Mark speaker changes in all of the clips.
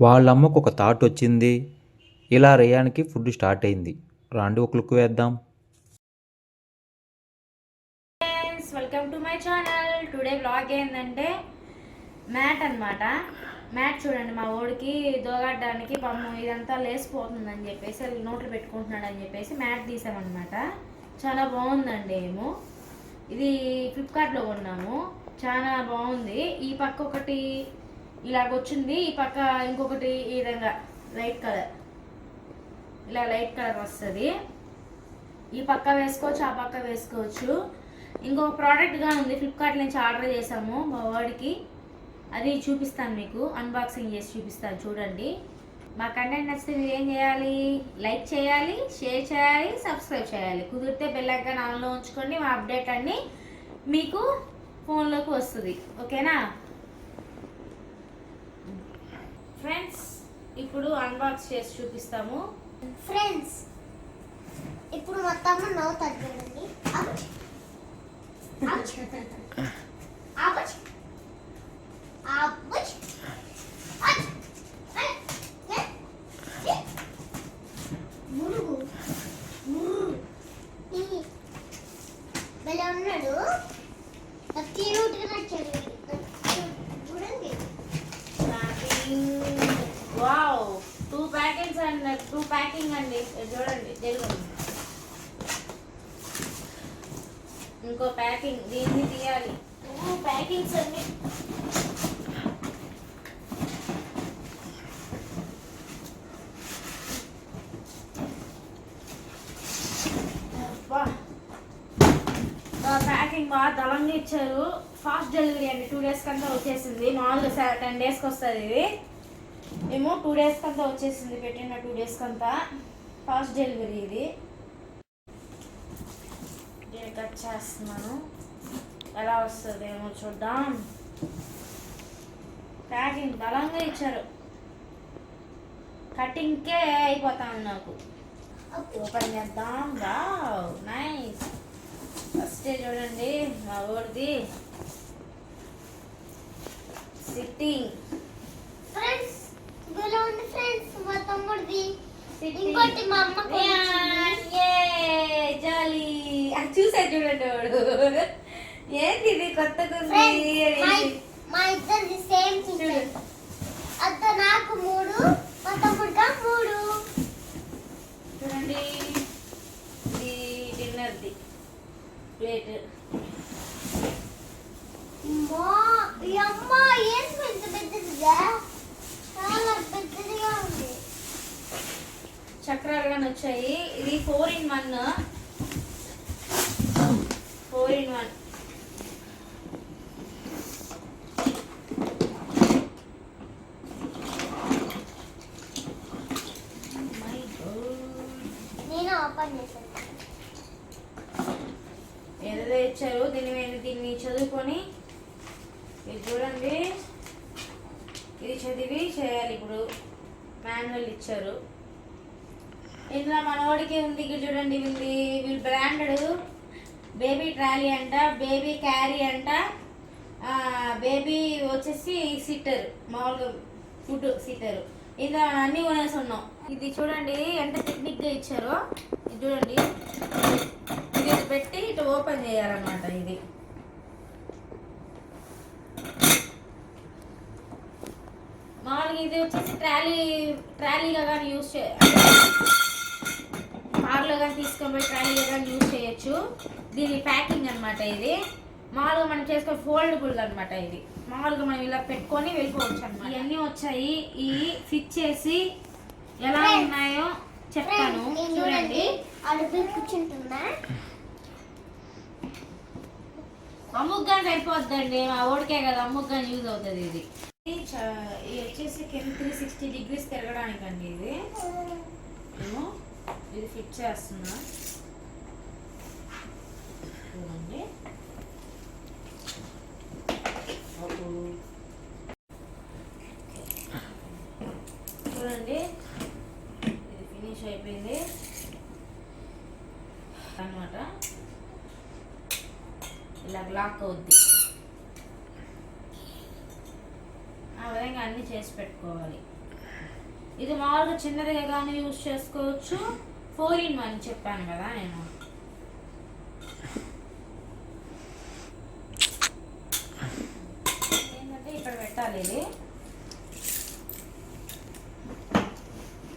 Speaker 1: వాళ్ళమ్మకు ఒక థాట్ వచ్చింది. ఇలా రేయాన్కి ఫుడ్ స్టార్ట్ అయింది. రాండి ఒక లుక్ వేద్దాం.
Speaker 2: Welcome to my channel. Today blog ఏంటంటే మ్యాట్ అనమాట. మ్యాట్ చూడండి, మా ఓడికి దోగాడడానికి పమ్ము ఇదంతా లేసిపోతుందని చెప్పేసి నోట్లు పెట్టుకుంటున్నాడు అని చెప్పేసి మ్యాట్ తీసామన్నమాట. చాలా బాగుందండి. ఇది ఫ్లిప్కార్ట్లో కొన్నాము. చాలా బాగుంది. ఈ పక్క ఒకటి ఇలాగొచ్చింది, ఈ పక్క ఇంకొకటి ఈ విధంగా లైట్ కలర్, ఇలా లైట్ కలర్ వస్తుంది. ఈ పక్క వేసుకోవచ్చు, ఆ పక్క వేసుకోవచ్చు. ఇంకొక ప్రోడక్ట్గా ఉంది, ఫ్లిప్కార్ట్ నుంచి ఆర్డర్ చేసాము మా వాడికి. అది చూపిస్తాను, మీకు అన్బాక్సింగ్ చేసి చూపిస్తాను చూడండి. మా కంటెంట్ నచ్చితే మీరు ఏం చేయాలి? లైక్ చేయాలి, షేర్ చేయాలి, సబ్స్క్రైబ్ చేయాలి. కుదిరితే బెల్ ఐకాన్ ఆన్లో ఉంచుకోండి. మా అప్డేట్ అన్నీ మీకు ఫోన్లోకి వస్తుంది. ఓకేనా ఫ్రెండ్స్? ఇప్పుడు అన్బాక్స్ చేసి చూపిస్తాము.
Speaker 3: ఫ్రెండ్స్, ఇప్పుడు మొత్తం నవ్వుతాడు చూడండి. భలే ఉన్నాడు, క్యూట్గా నచ్చాడు చూడండి.
Speaker 2: వావ్, 2 ప్యాకెట్స్ అండ్ 2 ప్యాకింగ్ అండి. చూడండి, జరుగుతుంది. ఇంకో ప్యాకింగ్, దీన్ని తీయాలి. 2 ప్యాకింగ్స్ అండి. ప్యాకింగ్ బాగా దళంగా ఇచ్చారు. ఫాస్ట్ డెలివరీ అండి. 2 days కంతా వచ్చేసింది. మామూలుగా 10 daysకి వస్తుంది. ఇది ఏమో 2 days కంతా వచ్చేసింది. పెట్టిన 2 days కంతా ఫాస్ట్ డెలివరీ. ఇది నేను కట్ చేస్తున్నాను, ఎలా వస్తుంది ఏమో చూద్దాం. ప్యాకింగ్ బలంగా ఇచ్చారు. కటింగ్కే అయిపోతాను నాకు. ఓపెన్ చేద్దాం. Wow, nice. ఫస్ట్ చూడండి మా ఊరిది సిట్టింగ్.
Speaker 3: ఫ్రెండ్స్, ఇలా ఉంది ఫ్రెండ్స్ మా తమ్ముడిది. ఇంకోటి మా అమ్మకి
Speaker 2: జాలీ. అది చూసా చూడండి వాడు. ఏంటి ఇది కొత్తగా ఉంది?
Speaker 3: మా ఇద్దరిది సేమ్ చూడండి. అత్త నాకు 3, మా తమ్ముడిగా 3.
Speaker 2: చూడండి, ఇది డిన్నర్ది ప్లేట్.
Speaker 3: అమ్మ, ఏం పెద్ద పెద్దదిగా, చాలా పెద్దదిగా ఉంది.
Speaker 2: చక్రాలుగా వచ్చాయి. ఇది 4-in-1. 4-in-1.
Speaker 3: నేను ఓపెన్ చేశాను.
Speaker 2: ఏదో ఇచ్చారు. దీన్ని చదువుకొని ఇది చూడండి, ఇది చదివి చేయాలి. ఇప్పుడు మాన్యువల్ ఇచ్చారు. ఇందులో మనవాడికి ఉంది. ఇక్కడ చూడండి, వీళ్ళు బ్రాండెడ్ బేబీ ట్రాలీ అంట, బేబీ క్యారీ అంట, బేబీ వచ్చేసి సిట్టర్, మామూలుగా ఫుడ్ సిట్టర్. ఇందులో అన్నీ కొనేసి ఉన్నాం. ఇది చూడండి ఎంత టెక్నిక్గా ఇచ్చారో. ఇది చూడండి, ఇది పెట్టి ఇటు ఓపెన్ చేయాలన్నమాట. ఇది మామూలుగా ఇది వచ్చేసి ట్రాలీగా కానీ యూజ్ కార్లో కానీ తీసుకొని పోయి ట్రాలీగా కానీ యూజ్ చేయొచ్చు. దీని ప్యాకింగ్ అనమాట. ఇది మామూలుగా మనం చేసుకొని ఫోల్డబుల్ అనమాట. ఇది మామూలుగా మనం ఇలా పెట్టుకొని వెళ్ళిపోవచ్చు అనమాట. ఇవన్నీ వచ్చాయి. ఇవి ఫిట్ చేసి ఎలా ఉన్నాయో చెప్తాను చూడండి.
Speaker 3: కూర్చుంటుందా?
Speaker 2: అమ్ముగ్గాని సరిపోద్దండి, మా ఓడికే కదా, అమ్ముగ్గాని యూజ్ అవుతుంది. ఇది వచ్చేసి 360 degrees తిరగడానికి అండి. ఇది ఏమో ఇది ఫిట్ చేస్తున్నా చూడండి. చూడండి, ఇది ఫినిష్ అయిపోయింది అన్నమాట. ఇలా లాక్ అవుద్ది. ఆ విధంగా అన్నీ చేసి పెట్టుకోవాలి. ఇది మామూలుగా చిన్నదిగా కానీ యూజ్ చేసుకోవచ్చు. 4-in-1 చెప్పాను కదా నేను. ఏంటంటే ఇక్కడ పెట్టాలి. ఇది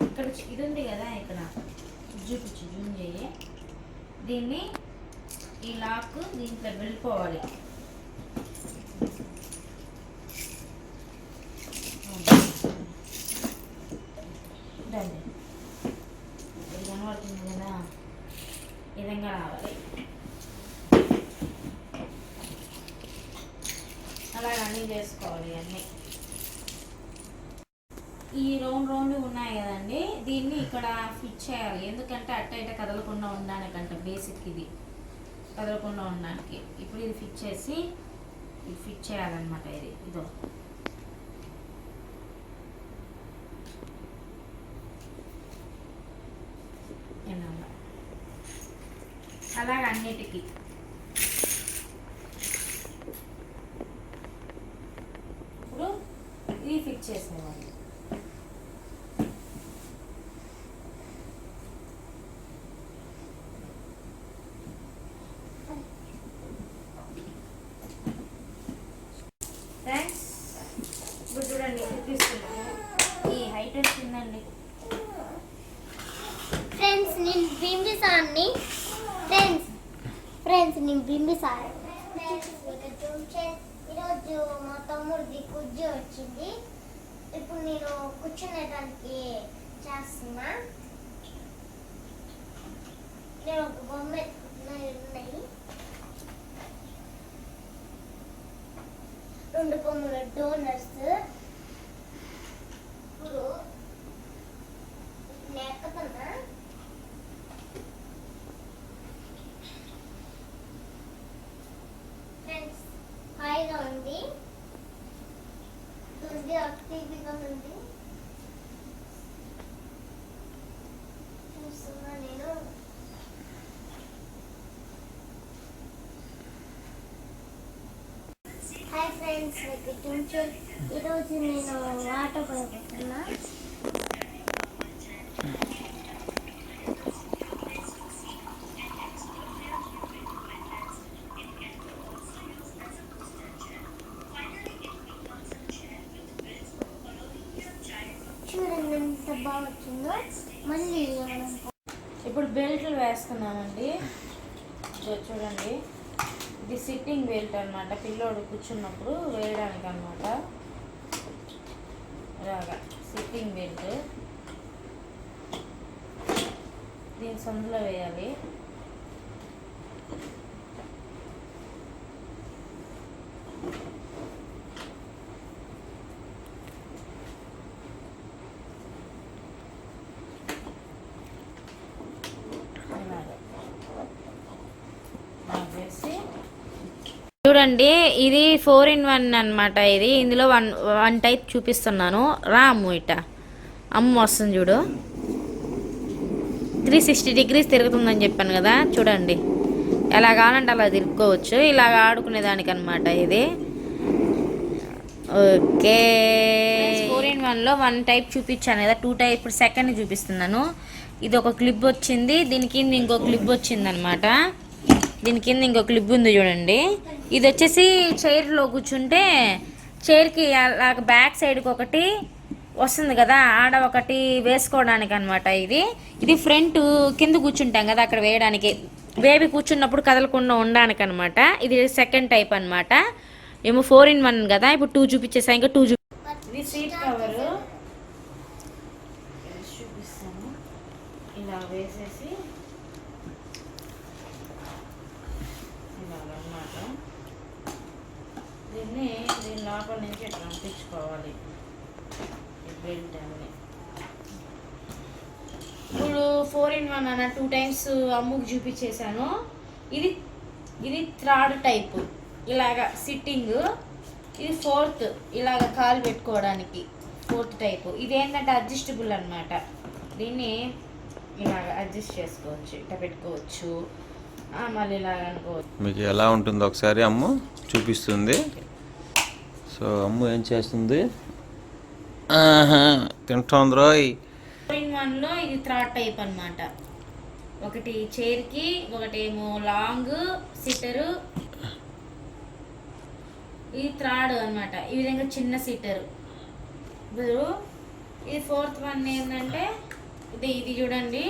Speaker 2: ఇక్కడ ఇది ఉంది కదా, ఇక్కడ చూపించి జూమ్ చేయి. దీన్ని ఈ లాక్ దీంట్లో వెళ్ళిపోవాలి. ఇది కనబడుతుంది కదా, ఈ విధంగా రావాలి. అలాగే అన్నీ చేసుకోవాలి. అన్నీ ఈ రౌండ్ ఉన్నాయి కదండి, దీన్ని ఇక్కడ ఫిట్ చేయాలి. ఎందుకంటే అట్ట ఇట్ట కదలకుండా ఉండడానికంట, బేసిక్ ఇది కదలకుండా ఉండడానికి. ఇప్పుడు ఇది ఫిట్ చేసి ఇది ఫిట్ చేయాలన్నమాట. ఇదో అలాగే అన్నిటికీ ఇప్పుడు ఇది ఫిట్ చేసేవాళ్ళు. ఫ్రెండ్స్ ఇప్పుడు చూడండి, చూపిస్తున్నాను. ఈ హైట్ వచ్చిందండి.
Speaker 3: ఫ్రెండ్స్ నేను బింబిసాన్ని ఈరోజు మా తమ్ముడిది కుజ్జు వచ్చింది. ఇప్పుడు నేను కూర్చునేదానికి చేస్తున్నా. నేను ఒక బొమ్మ ఉన్నాయి, 2 బొమ్మల డోనర్స్. ఇప్పుడు నేర్పుతున్నా. ఫ్రెండ్స్ హాయిగా ఉంది, యాక్టివ్గా ఉంది. చూస్తున్నా నేను. హాయ్ ఫ్రెండ్స్, ఈరోజు నేను వాటర్ పడుతున్నా. చూడండి ఎంత బాగా వచ్చిందో. మళ్ళీ
Speaker 2: ఇప్పుడు బెల్ట్లు వేసుకున్నామండి. చూడండి, ఇది సిట్టింగ్ బెల్ట్ అనమాట. పిల్లోడు కూర్చున్నప్పుడు వేయడానికి అనమాట. ఇలాగా సిట్టింగ్ బెల్ట్. దీని సందులో వేయాలి. చూడండి, ఇది 4-in-1 అనమాట. ఇది ఇందులో వన్ టైప్ చూపిస్తున్నాను. రాము ఇట అమ్మ వస్తుంది చూడు. 360 degrees తిరుగుతుందని చెప్పాను కదా. చూడండి, ఎలా కావాలంటే అలా తిరుక్కోవచ్చు. ఇలాగ ఆడుకునేదానికి అనమాట ఇది. ఓకే, 4-in-1లో 1 టైప్ చూపించాను కదా, 2 టైప్. ఇప్పుడు సెకండ్ చూపిస్తున్నాను. ఇది ఒక క్లిప్ వచ్చింది, దీని కింద ఇంకో క్లిప్ వచ్చింది అనమాట. దీని కింద ఇంకో క్లిప్ ఉంది చూడండి. ఇది వచ్చేసి చైర్లో కూర్చుంటే చైర్కి అలాగ బ్యాక్ సైడ్కి ఒకటి వస్తుంది కదా, ఆడ ఒకటి వేసుకోవడానికి అనమాట. ఇది ఫ్రంట్ కింద కూర్చుంటాం కదా, అక్కడ వేయడానికి. బేబీ కూర్చున్నప్పుడు కదలకుండా ఉండడానికి అనమాట. ఇది సెకండ్ టైప్ అనమాట. ఏమో 4-in-1 కదా, ఇప్పుడు 2 చూపించేసా. ఇంకా 2 ఇది సీట్ కవరు చూపిస్తాను. ఇలా వేసేసి ఇలాగన్నమాట. దీన్ని దీని లోపల నుంచి ఇట్లా పంపించుకోవాలి బెల్ట్ అని. ఇప్పుడు 4-in-1 అన్న 2 టైమ్స్ అమ్ముకు చూపించేశాను. ఇది థర్డ్ టైప్, ఇలాగా సిట్టింగ్. ఇది 4th, ఇలాగ కాలు పెట్టుకోవడానికి 4th టైపు. ఇది ఏంటంటే అడ్జస్టబుల్ అనమాట. దీన్ని ఇలాగ అడ్జస్ట్ చేసుకోవచ్చు, ఇట్లా పెట్టుకోవచ్చు, మళ్ళీ ఇలాగ అనుకోవచ్చు.
Speaker 4: మీకు ఎలా ఉంటుందో ఒకసారి అమ్ము చూపిస్తుంది. సో అమ్ము ఏం చేస్తుంది,
Speaker 1: తింటోంది రోయ్.
Speaker 2: 4-in-1లో ఇది థర్డ్ టైప్ అన్నమాట. ఒకటి చైర్కి, ఒకటేమో లాంగ్ సిట్టరు, ఇది థర్డ్ అన్నమాట. ఈ విధంగా చిన్న సిట్టరు. ఇప్పుడు ఇది 4th వన్ ఏంటంటే ఇది చూడండి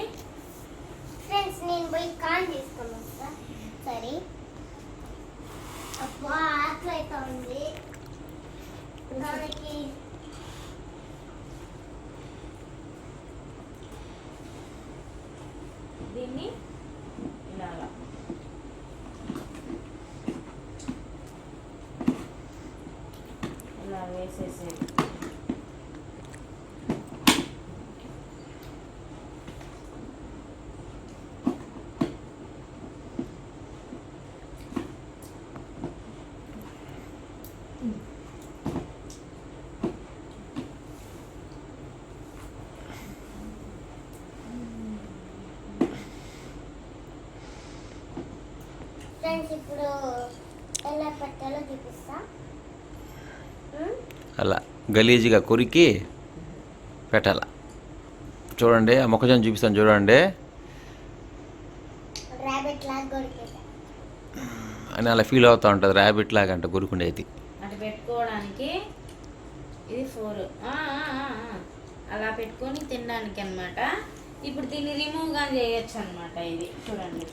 Speaker 3: ఫ్రెండ్స్, నేను పోయి కాన్ తీసుకొని వస్తా. సరే అబ్బా, ఆకలి అయితే ఉంది దానికి.
Speaker 2: దీన్ని ఇలాగా ఇలా వేసేసేది.
Speaker 3: ఫ్రెండ్స్, ఇప్పుడు ఎలా పెట్టాలో చూపిస్తా.
Speaker 1: అలా గలీజ్గా కొరికి పెట్టాల. చూడండి ఆ మొక్కజొన్న చూపిస్తాను చూడండి
Speaker 3: ర్యాబిట్ లాగా కొరికేసా.
Speaker 1: అని అలా ఫీల్ అవుతూ ఉంటుంది. ర్యాబిట్ లాగా అంట కొరుకుండేది.
Speaker 2: అటు పెట్టుకోవడానికి ఇది 4 అలా పెట్టుకొని తినడానికి అన్నమాట. ఇప్పుడు దీన్ని రిమూవ్గా చేయొచ్చు అన్నమాట. ఇది చూడండి,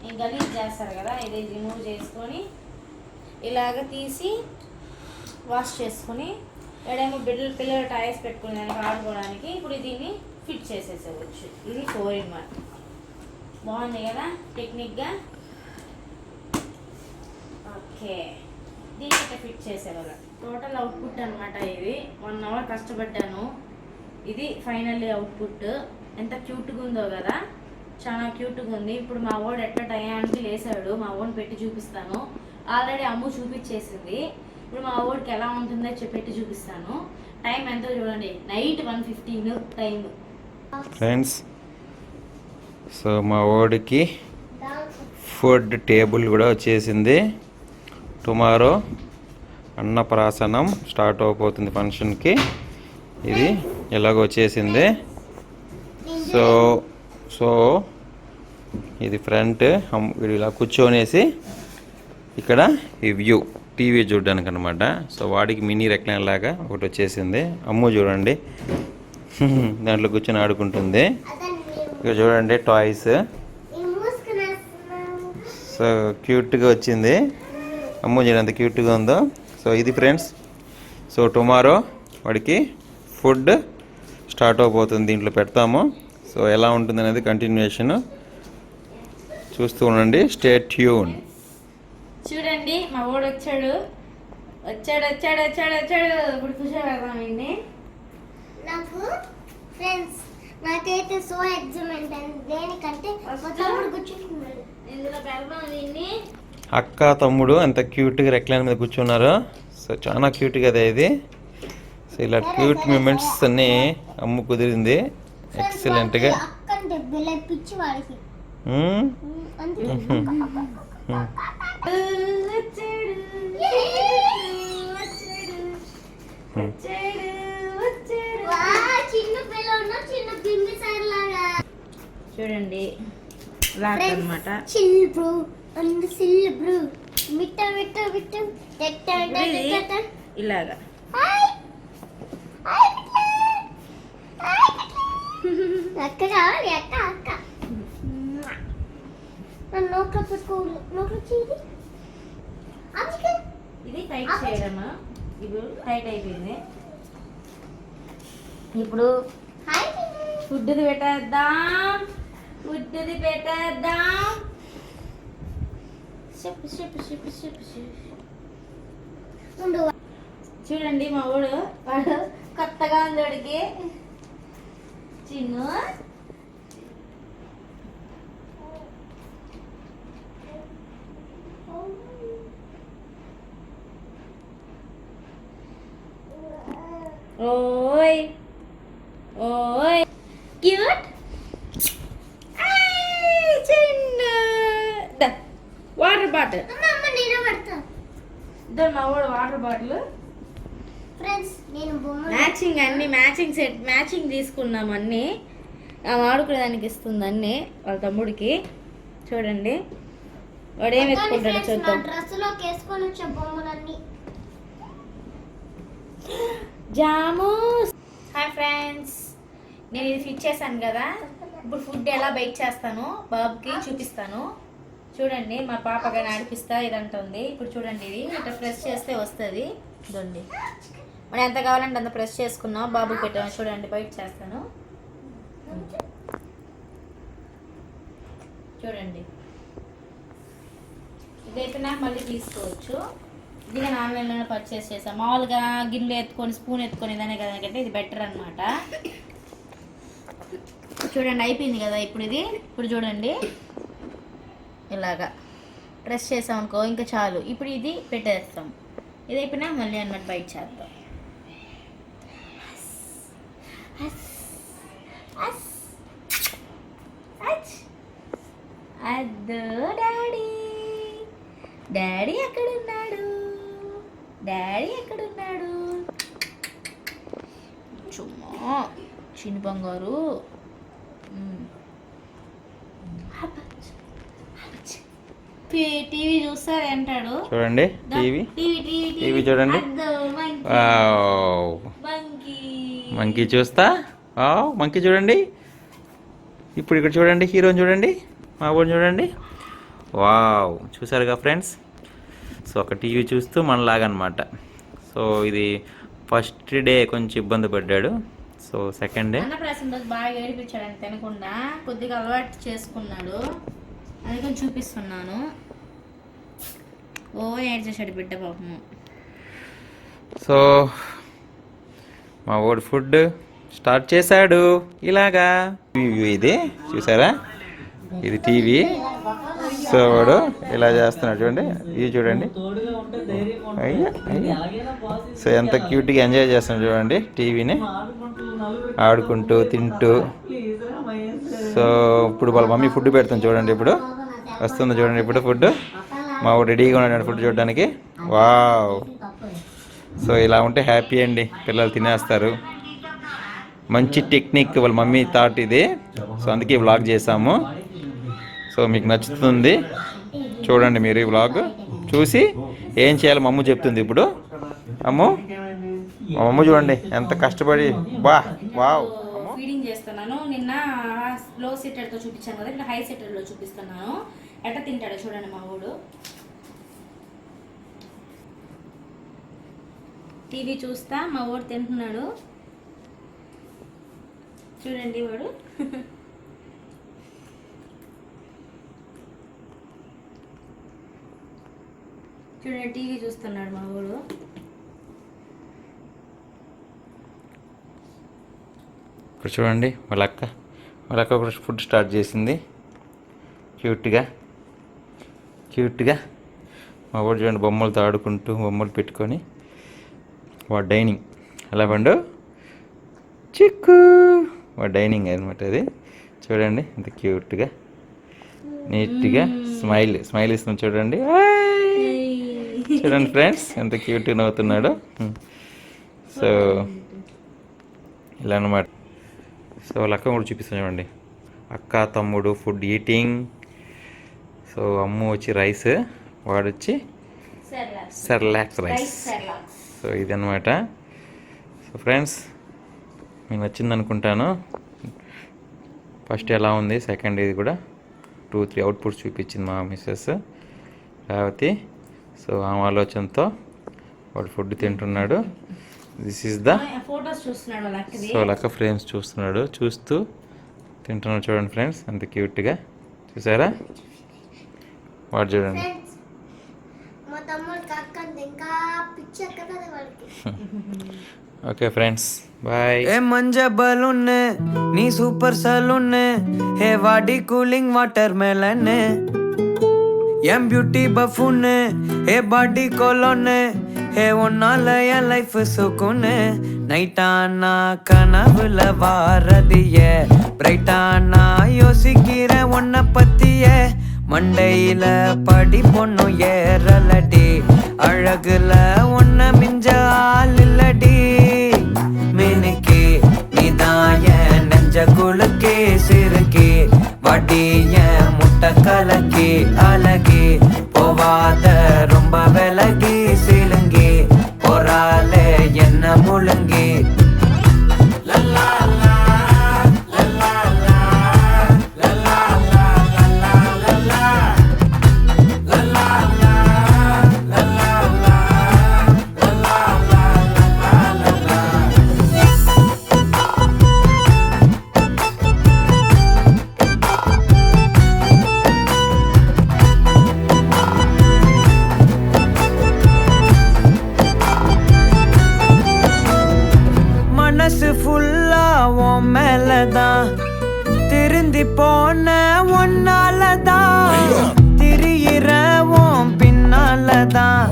Speaker 2: ఈ గలీజ్ చేస్తారు కదా, ఇది రిమూవ్ చేసుకొని ఇలాగ తీసి వాష్ చేసుకొని ఎడేమో పిల్లల టాయ్స్ పెట్టుకుని దానికి ఆడుకోవడానికి ఇప్పుడు దీన్ని ఫిట్ చేసేసేవచ్చు. ఇది 4-in-1 బాగుంది కదా టెక్నిక్గా. ఓకే, దీన్ని ఇట్లా ఫిట్ చేసేవాళ్ళ టోటల్ అవుట్పుట్ అనమాట. ఇది 1 hour కష్టపడ్డాను. ఇది ఫైనల్లీ అవుట్పుట్. ఎంత క్యూట్గా ఉందో కదా, చాలా క్యూట్గా ఉంది. ఇప్పుడు మా వాడు ఎట్లా టయానికి లేసాడు, మా వాడిని పెట్టి చూపిస్తాను. ఆల్రెడీ అమ్ము చూపించేసింది. ఇప్పుడు మా వాడికి ఎలా ఉంటుందో పెట్టి చూపిస్తాను. టైం ఎంతో చూడండి, నైట్ 1:15 టైం.
Speaker 1: ఫ్రెండ్స్, సో మా వాడికి ఫుడ్ టేబుల్ కూడా వచ్చేసింది. టుమారో అన్నప్రాసనం స్టార్ట్ అవబోతుంది ఫంక్షన్కి. ఇది ఎలాగో వచ్చేసింది. సో సో ఇది ఫ్రంట్. వీడు ఇలా కూర్చొనేసి ఇక్కడ ఈ వ్యూ టీవీ చూడడానికి అనమాట. సో వాడికి మినీ రెక్లైన్ లాగా ఒకటి వచ్చేసింది. అమ్ము చూడండి దాంట్లో కూర్చొని ఆడుకుంటుంది. ఇక్కడ చూడండి టాయ్స్. సో క్యూట్గా వచ్చింది. అమ్ము చూడండి ఎంత క్యూట్గా ఉందో. సో ఇది ఫ్రెండ్స్, సో టుమారో వాడికి ఫుడ్ స్టార్ట్ అవబోతుంది. దీంట్లో పెడతాము. సో ఎలా ఉంటుంది అనేది కంటిన్యూషన్ చూస్తూ ఉండండి. Stay tune.
Speaker 2: చూడండి మా వాడు వచ్చాడు. ఇప్పుడు కూర్చోబెడదాం ఇన్ని.
Speaker 3: నాకు ఫ్రెండ్స్, నాకైతే సో ఎగ్జైట్మెంట్ అండి. దేనికంటే తమ్ముడు కూర్చుంటున్నాడు.
Speaker 2: ఇందులో పెడదాం ఇన్ని.
Speaker 1: అక్క తమ్ముడు ఎంత క్యూట్గా రెక్లైన్ మీద కూర్చున్నారు. సో చాలా క్యూట్గా అదే ఇది. సో ఇలా క్యూట్ మూమెంట్స్ అన్నీ అమ్ము కుదిరింది ఎక్సలెంట్గా.
Speaker 3: అక్కంటే బిల్లై పిచ్చి వాడికి. చిన్న పిల్ల చిన్న బింబి సార్ లాగా
Speaker 2: చూడండి లాక్ అన్నమాట.
Speaker 3: చిల్ బ్రో అండ్ సిల్ బ్రో మిట్ట మిట్ట మిట్ట టెట్ట టెట్ట
Speaker 2: ఇలాగా
Speaker 3: హాయ్ హాయ్ అక్క కావాలి. అక్క అక్క నోట్లో పెట్టుకోవాలి. నోట్లో చేయి.
Speaker 2: ఇది టైట్ చేయడమా. ఇప్పుడు టైట్ అయిపోయింది. ఇప్పుడు
Speaker 3: హాయ్
Speaker 2: ఫుడ్ది పెట్టేద్దాం.
Speaker 3: ఉండు.
Speaker 2: చూడండి మా వాడు కొత్తగా ఉంది వాడికి. చిన్ను ఓయ్ ఓయ్ క్యూట్. Chinnu water bottle.
Speaker 3: అమ్మ నేను పడతా.
Speaker 2: ఇద్దరు మా వాడు వాటర్ బాటిల్.
Speaker 3: ఫ్రెండ్స్ నేను బొమ్మ
Speaker 2: మ్యాచింగ్ అన్ని మ్యాచింగ్ సెట్ మ్యాచింగ్ తీసుకున్నాం అన్ని ఆడుకునేదానికి ఇస్తుంది అన్ని వాళ్ళ తమ్ముడికి. చూడండి వాడు ఏం ఎత్తుకుంటాడో చూద్దాం.
Speaker 3: డ్రెస్ లో వేసుకొని వచ్చే బొమ్మలన్నీ
Speaker 2: జాము. హాయ్ ఫ్రెండ్స్, నేను ఇది ఫిట్ చేశాను కదా. ఇప్పుడు ఫుడ్ ఎలా బైక్ చేస్తాను బాబుకి చూపిస్తాను. చూడండి మా పాప కానీ నడిపిస్తా ఇదంటుంది. ఇప్పుడు చూడండి ఇది ఇట్లా ప్రెస్ చేస్తే వస్తుంది. ఇదండి మనం ఎంత కావాలంటే అంత ప్రెస్ చేసుకున్నాం. బాబుకి పెట్టాము. చూడండి బయట చేస్తాను. చూడండి ఇదైతే నాకు మళ్ళీ తీసుకోవచ్చు. ఇది నేను ఆన్లైన్లోనే పర్చేస్ చేసాను. మామూలుగా గిన్నె ఎత్తుకొని స్పూన్ ఎత్తుకొని దానే కదా కంటే ఇది బెటర్ అనమాట. చూడండి అయిపోయింది కదా ఇప్పుడు ఇది. ఇప్పుడు చూడండి ఇలాగా ప్రెస్ చేసాం అనుకో ఇంకా చాలు. ఇప్పుడు ఇది పెట్టేస్తాం. ఇది అయిపోయినా మళ్ళీ అన్నమాట బయట చేద్దాం. అద్దు డాడీ, డాడీ ఎక్కడున్నాడు, డాడీ ఎక్కడున్నాడు. చుమ్మా చిన్ని బంగారు. టీవీ చూస్తారు అంటాడు.
Speaker 1: చూడండి టీవీ చూడండి. మంకీ చూస్తా. మంకీ చూడండి. ఇప్పుడు ఇక్కడ చూడండి హీరోని చూడండి, మా ఊరిని చూడండి. వావ్ చూసారుగా ఫ్రెండ్స్. సో ఒక టీవీ చూస్తూ మనలాగనమాట. సో ఇది ఫస్ట్ డే కొంచెం ఇబ్బంది పడ్డాడు. సో సెకండ్ డే
Speaker 2: అన్నప్రాసం రోజు బాగా ఏడిపించాడు అని తినకుండా కొద్దిగా అలవాటు చేసుకున్నాడు. అది కొంచెం చూపిస్తున్నాను. ఓ ఏడ్ చేశాడు బిడ్డ పాపము.
Speaker 1: సో మా వాడు ఫుడ్ స్టార్ట్ చేశాడు ఇలాగా. ఇది చూసారా, ఇది టీవీ. సో వాడు ఇలా చేస్తున్నాడు చూడండి. ఇది చూడండి. అయ్యా అయ్యా. సో ఎంత క్యూట్గా ఎంజాయ్ చేస్తున్నాడు చూడండి టీవీని, ఆడుకుంటూ తింటూ. సో ఇప్పుడు వాళ్ళ మమ్మీ ఫుడ్ పెడుతుంది చూడండి. ఇప్పుడు వస్తుంది చూడండి. ఇప్పుడు ఫుడ్ మా వాడు రెడీగా ఉన్నాడు ఫుడ్ చూడడానికి. వావ్. సో ఇలా ఉంటే హ్యాపీ అండి, పిల్లలు తినేస్తారు. మంచి టెక్నిక్ వాళ్ళ మమ్మీ థాట్ ఇది. సో అందుకే వ్లాగ్ చేసాము. సో మీకు నచ్చుతుంది చూడండి. మీరు ఈ వ్లాగ్ చూసి ఏం చేయాలో మా అమ్మ చెప్తుంది ఇప్పుడు. అమ్ము, మా అమ్మ చూడండి ఎంత కష్టపడి. వావ్.
Speaker 2: ఫీడింగ్ చేస్తున్నాను. నిన్న లో సెటర్తో చూపించాను కదా, ఇప్పుడు హై సెటర్లో చూపిస్తున్నాను. ఎట్లా తింటాడో చూడండి మా వాడు. టీవీ చూస్తా మా వాడు తింటున్నాడు. చూడండి వాడు. చూడండి టీవీ చూస్తున్నాడు మా వాడు.
Speaker 1: ఇప్పుడు చూడండి వాళ్ళ అక్క కూడా ఫుడ్ స్టార్ట్ చేసింది క్యూట్గా. మా వాడు చూడండి బొమ్మలతో ఆడుకుంటూ బొమ్మలు పెట్టుకొని. వాడు డైనింగ్ ఎలా పండు చిక్కు. వాడు డైనింగ్ అనమాట అది. చూడండి ఎంత క్యూట్గా నీట్గా స్మైల్ ఇస్తుంది చూడండి. చూడండి ఫ్రెండ్స్ ఎంత క్యూట్గా నవ్వుతున్నాడు. సో ఇలా అనమాట. సో వాళ్ళ అక్క కూడా చూపిస్తాను చూడండి. అక్క తమ్ముడు ఫుడ్ ఈటింగ్. సో అమ్ము వచ్చి రైస్, వాడు వచ్చి సెర్లాక్స్ రైస్. సో ఇదన్నమాట. సో ఫ్రెండ్స్ మీకు నచ్చింది అనుకుంటాను. ఫస్ట్ ఎలా ఉంది, సెకండ్ ఇది కూడా 2-3 అవుట్పుట్స్ చూపించింది మా మిస్సెస్ రేవతి. సో ఆమె ఆలోచనతో వాడు ఫుడ్ తింటున్నాడు. దిస్ ఈస్ ద సో లక్క ఫ్రేమ్స్ చూస్తున్నాడు, చూస్తూ తింటున్నాడు. చూడండి ఫ్రెండ్స్ అంత క్యూట్గా చూసారా. వాడు చూడండి. Okay friends boy.
Speaker 4: ఏ మంజ బలూన్ నీ సూపర్ సలూన్ హే వాడి కూలింగ్ వాటర్ మెలన్ ఎం beauty buffoon hey body cologne hey உன்னால என் லைஃப் சுக்குன்னு நைட்டானா கனவுல வாரதிய பிரைட்டானா யோசிக்கிற உன்னை பத்திய மண்டையில படி பொண்ணும் ஏறலடி அழகுல உன்னை மிஞ்ச ஆள் இல்ல மெலடி மினுக்கே நீதான் என் நெஞ்ச குலுக்கே சிறுக்கே வடிய முட்டை கலக்கே அழகே போவாத ரொம்ப விலகி சிலுங்கி போறாலே என்ன முழுங்கி மனசு ஃபுல்லா உன் மேலதான் திருந்தி போன ஒன்னாலதான் திரியிற உன் பின்னாலதான்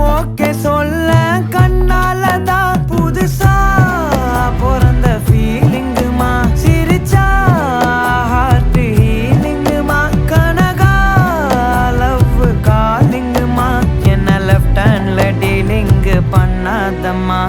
Speaker 4: ஓகே சொல்ல கண்ணாலதான் புதுசா பிறந்த ஃபீலிங்குமா சிரிச்சா ஹார்ட் ஹீலிங்குமா கனகா லவ் காலிங்குமா என்ன லெஃப்ட் ஹேண்ட்ல டீலிங் பண்ணாதம்மா